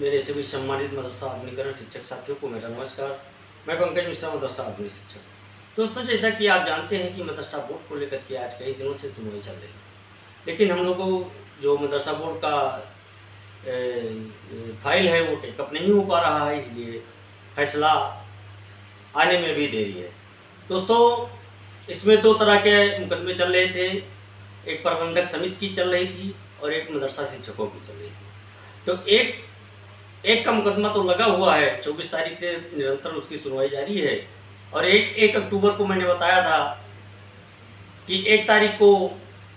मेरे सभी सम्मानित मदरसा आधुनिकीकरण शिक्षक साथियों को मेरा नमस्कार। मैं पंकज मिश्रा, मदरसा आधुनिक शिक्षक। दोस्तों, जैसा कि आप जानते हैं कि मदरसा बोर्ड को लेकर के आज कई दिनों से सुनवाई चल रही है, लेकिन हम लोगों को जो मदरसा बोर्ड का फाइल है वो टेकअप नहीं हो पा रहा है, इसलिए फैसला आने में भी देरी है। दोस्तों, इसमें दो तरह के मुकदमे चल रहे थे, एक प्रबंधक समिति की चल रही थी और एक मदरसा शिक्षकों की चल रही थी। तो एक का मुकदमा तो लगा हुआ है, 24 तारीख से निरंतर उसकी सुनवाई जारी है, और 1 अक्टूबर को मैंने बताया था कि 1 तारीख को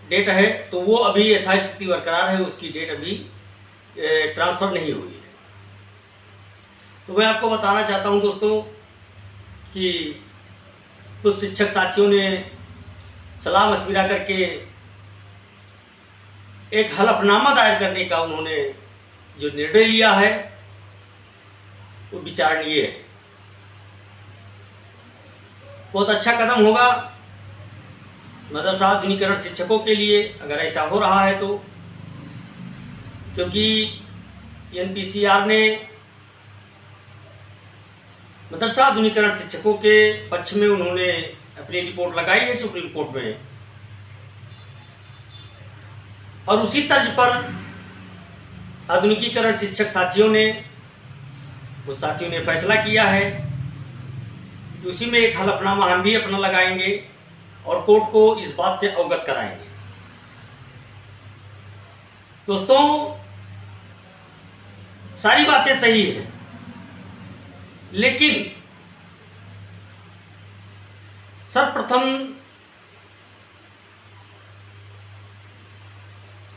डेट है, तो वो अभी यथास्थिति बरकरार है, उसकी डेट अभी ट्रांसफ़र नहीं हुई है। तो मैं आपको बताना चाहता हूं दोस्तों कि कुछ शिक्षक साथियों ने सलाह मशविरा करके एक हलफनामा दायर करने का उन्होंने जो निर्णय लिया है वो विचारणीय है। बहुत अच्छा कदम होगा मदरसा आधुनिकीकरण शिक्षकों के लिए अगर ऐसा हो रहा है तो, क्योंकि एनपीसीआर ने मदरसा आधुनिकीकरण शिक्षकों के पक्ष में उन्होंने अपनी रिपोर्ट लगाई है सुप्रीम कोर्ट में, और उसी तर्ज पर आधुनिकीकरण शिक्षक साथियों ने फैसला किया है कि उसी में एक हलफनामा हम भी अपना लगाएंगे और कोर्ट को इस बात से अवगत कराएंगे। दोस्तों, सारी बातें सही है, लेकिन सर्वप्रथम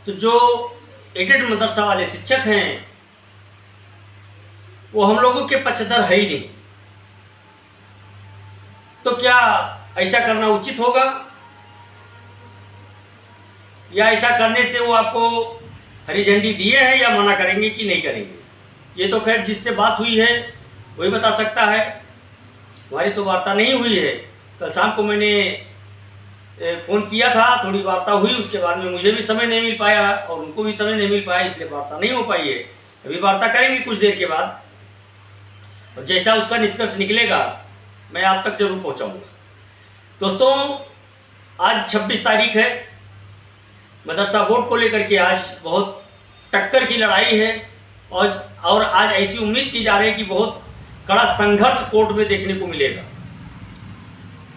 तो जो एडेड मदरसा वाले शिक्षक हैं वो हम लोगों के पक्षधर है ही नहीं। तो क्या ऐसा करना उचित होगा, या ऐसा करने से वो आपको हरी झंडी दिए हैं या मना करेंगे कि नहीं करेंगे, ये तो खैर जिससे बात हुई है वही बता सकता है। हमारी तो वार्ता नहीं हुई है। कल शाम को मैंने फ़ोन किया था, थोड़ी वार्ता हुई, उसके बाद में मुझे भी समय नहीं मिल पाया और उनको भी समय नहीं मिल पाया, इसलिए वार्ता नहीं हो पाई है। अभी वार्ता करेंगे कुछ देर के बाद, और जैसा उसका निष्कर्ष निकलेगा मैं आप तक जरूर पहुंचाऊंगा। दोस्तों, आज 26 तारीख है। मदरसा बोर्ड को लेकर के आज बहुत टक्कर की लड़ाई है, और आज ऐसी उम्मीद की जा रही है कि बहुत कड़ा संघर्ष कोर्ट में देखने को मिलेगा।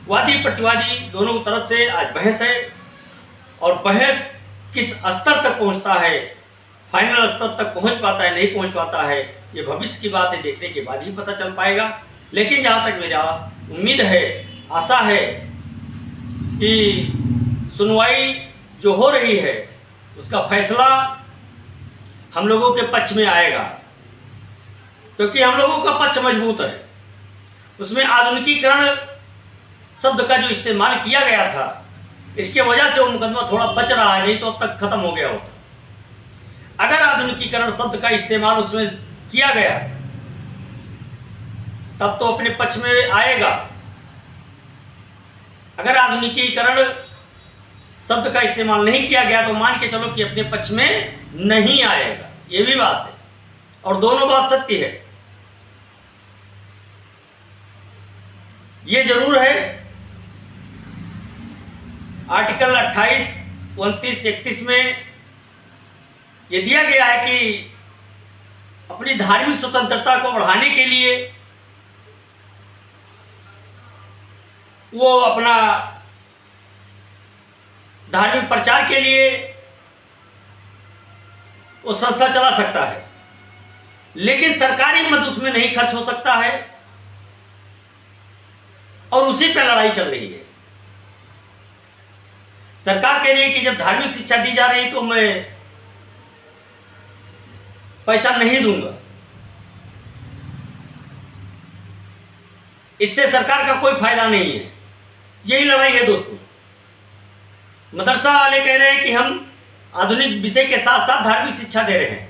वादी प्रतिवादी दोनों तरफ से आज बहस है, और बहस किस स्तर तक पहुंचता है, फाइनल स्तर तक पहुंच पाता है नहीं पहुंच पाता है, ये भविष्य की बात है, देखने के बाद ही पता चल पाएगा। लेकिन जहां तक मेरा उम्मीद है, आशा है कि सुनवाई जो हो रही है उसका फैसला हम लोगों के पक्ष में आएगा, क्योंकि हम लोगों का पक्ष मजबूत है। उसमें आधुनिकीकरण शब्द का जो इस्तेमाल किया गया था, इसके वजह से वो मुकदमा थोड़ा बच रहा है, नहीं तो अब तक खत्म हो गया होता। अगर आधुनिकीकरण शब्द का इस्तेमाल उसमें किया गया तब तो अपने पक्ष में आएगा। अगर आधुनिकीकरण शब्द का इस्तेमाल नहीं किया गया तो मान के चलो कि अपने पक्ष में नहीं आएगा, ये भी बात है, और दोनों बात सत्य है। ये जरूर है, आर्टिकल 28, 29, 31 में ये दिया गया है कि अपनी धार्मिक स्वतंत्रता को बढ़ाने के लिए वो अपना धार्मिक प्रचार के लिए वो संस्था चला सकता है, लेकिन सरकारी मद उसमें नहीं खर्च हो सकता है, और उसी पर लड़ाई चल रही है। सरकार कह रही है कि जब धार्मिक शिक्षा दी जा रही तो मैं पैसा नहीं दूंगा, इससे सरकार का कोई फायदा नहीं है। यही लड़ाई है दोस्तों। मदरसा वाले कह रहे हैं कि हम आधुनिक विषय के साथ साथ धार्मिक शिक्षा दे रहे हैं,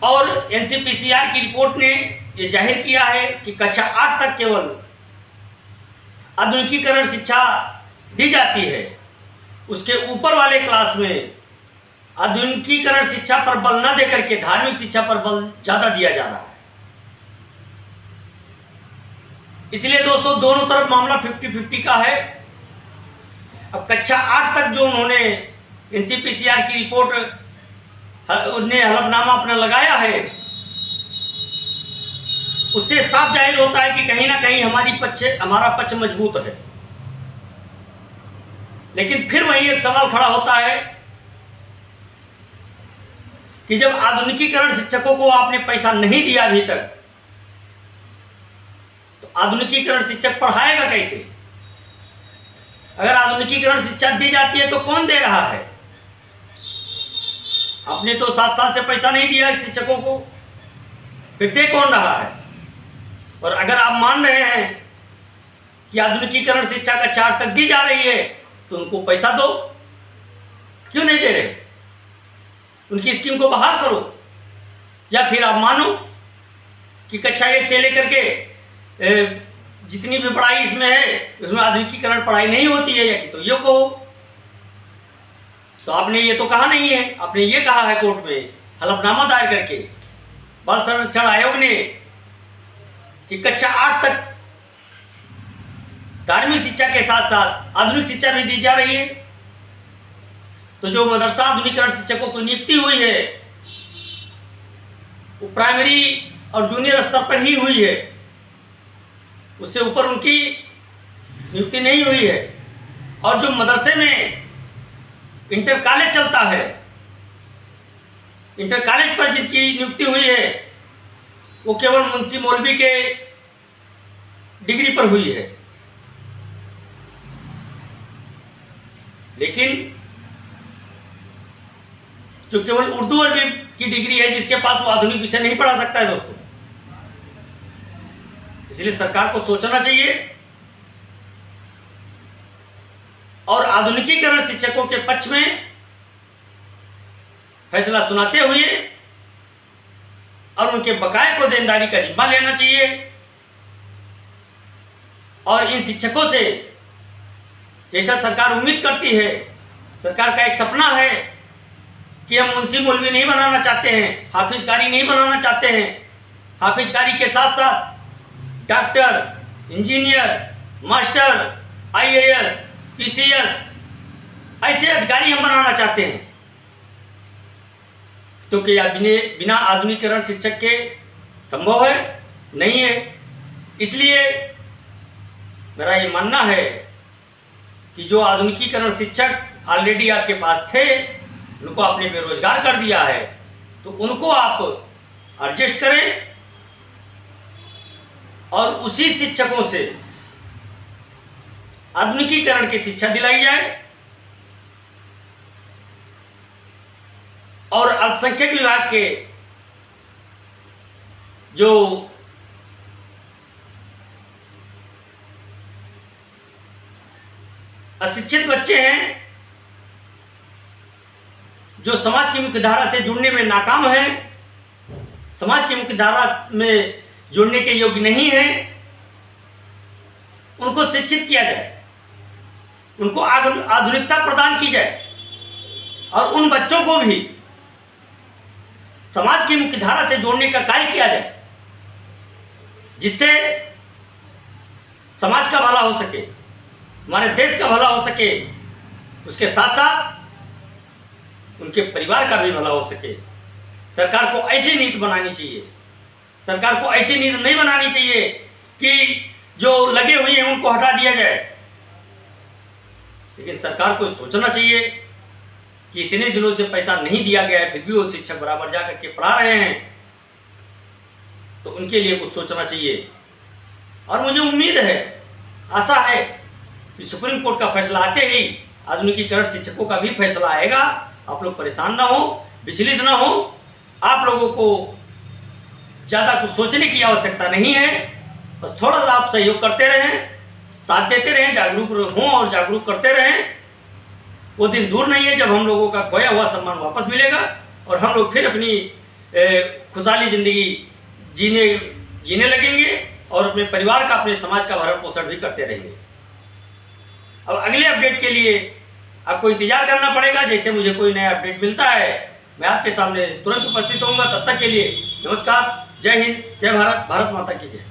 और एनसीपीसीआर की रिपोर्ट ने यह जाहिर किया है कि कक्षा 8 तक केवल आधुनिकीकरण शिक्षा दी जाती है, उसके ऊपर वाले क्लास में आधुनिकीकरण शिक्षा पर बल न देकर के धार्मिक शिक्षा पर बल ज्यादा दिया जा रहा है। इसलिए दोस्तों दोनों तरफ मामला 50-50 का है। अब कक्षा 8 तक जो उन्होंने एनसीपीसीआर की रिपोर्ट ने हलफनामा अपना लगाया है, उससे साफ जाहिर होता है कि कहीं ना कहीं हमारा पक्ष मजबूत है। लेकिन फिर वही एक सवाल खड़ा होता है कि जब आधुनिकीकरण शिक्षकों को आपने पैसा नहीं दिया अभी तक, तो आधुनिकीकरण शिक्षक पढ़ाएगा कैसे? अगर आधुनिकीकरण शिक्षा दी जाती है तो कौन दे रहा है? आपने तो 7 साल से पैसा नहीं दिया शिक्षकों को, फिर दे कौन रहा है? और अगर आप मान रहे हैं कि आधुनिकीकरण शिक्षा का 4 तक दी जा रही है तो उनको पैसा दो, क्यों नहीं दे रहे? उनकी स्कीम को बहाल करो। या फिर आप मानो कि कक्षा 1 से लेकर के जितनी भी पढ़ाई इसमें है उसमें आधुनिकीकरण पढ़ाई नहीं होती है, या कि तो ये कहो। तो आपने ये तो कहा नहीं है, आपने ये कहा है कोर्ट में हलफनामा दायर करके बाल संरक्षण आयोग ने कि कक्षा 8 तक धार्मिक शिक्षा के साथ साथ आधुनिक शिक्षा भी दी जा रही है। तो जो मदरसा आधुनिकीकरण शिक्षकों की नियुक्ति हुई है वो प्राइमरी और जूनियर स्तर पर ही हुई है, उससे ऊपर उनकी नियुक्ति नहीं हुई है। और जो मदरसे में इंटर कॉलेज चलता है, इंटर कॉलेज पर जिनकी नियुक्ति हुई है वो केवल मुंशी मौलवी के डिग्री पर हुई है। लेकिन जो केवल उर्दू अरबी की डिग्री है, जिसके पास वो आधुनिक विषय नहीं पढ़ा सकता है दोस्तों। इसलिए सरकार को सोचना चाहिए और आधुनिकीकरण शिक्षकों के पक्ष में फैसला सुनाते हुए और उनके बकाये को देनदारी का जिम्मा लेना चाहिए। और इन शिक्षकों से जैसा सरकार उम्मीद करती है, सरकार का एक सपना है कि हम मुंशी मौलवी नहीं बनाना चाहते हैं, हाफिजकारी नहीं बनाना चाहते हैं। हाफिजकारी के साथ साथ doctor, engineer, master, IAS, PCS ऐसे अधिकारी हम बनाना चाहते हैं। तो क्या बिना आधुनिकीकरण शिक्षक के संभव है? नहीं है। इसलिए मेरा ये मानना है कि जो आधुनिकीकरण शिक्षक ऑलरेडी आपके पास थे, उनको आपने बेरोजगार कर दिया है, तो उनको आप एडजस्ट करें और उसी शिक्षकों से आधुनिकीकरण की शिक्षा दिलाई जाए। और अल्पसंख्यक विभाग के जो अशिक्षित बच्चे हैं, जो समाज की मुख्यधारा से जुड़ने में नाकाम हैं, समाज की मुख्यधारा में जुड़ने के योग्य नहीं है, उनको शिक्षित किया जाए, उनको आधुनिकता प्रदान की जाए और उन बच्चों को भी समाज की मुख्यधारा से जोड़ने का कार्य किया जाए, जिससे समाज का भला हो सके, हमारे देश का भला हो सके, उसके साथ साथ उनके परिवार का भी भला हो सके। सरकार को ऐसी नीति बनानी चाहिए, सरकार को ऐसी नीति नहीं बनानी चाहिए कि जो लगे हुए हैं उनको हटा दिया जाए। लेकिन सरकार को सोचना चाहिए कि इतने दिनों से पैसा नहीं दिया गया है, फिर भी वो शिक्षक बराबर जा करके पढ़ा रहे हैं, तो उनके लिए कुछ सोचना चाहिए। और मुझे उम्मीद है, आशा है कि सुप्रीम कोर्ट का फैसला आते ही आधुनिकीकरण शिक्षकों का भी फैसला आएगा। आप लोग परेशान ना हो, विचलित ना हो। आप लोगों को ज़्यादा कुछ सोचने की आवश्यकता नहीं है, बस थोड़ा सा आप सहयोग करते रहें, साथ देते रहें, जागरूक हों और जागरूक करते रहें। वो दिन दूर नहीं है जब हम लोगों का खोया हुआ सम्मान वापस मिलेगा और हम लोग फिर अपनी खुशहाली ज़िंदगी जीने लगेंगे और अपने परिवार का, अपने समाज का भरण पोषण भी करते रहेंगे। अब अगले अपडेट के लिए आपको इंतजार करना पड़ेगा। जैसे मुझे कोई नया अपडेट मिलता है मैं आपके सामने तुरंत उपस्थित होऊंगा। तब तक के लिए नमस्कार, जय हिंद, जय भारत, भारत माता की जय।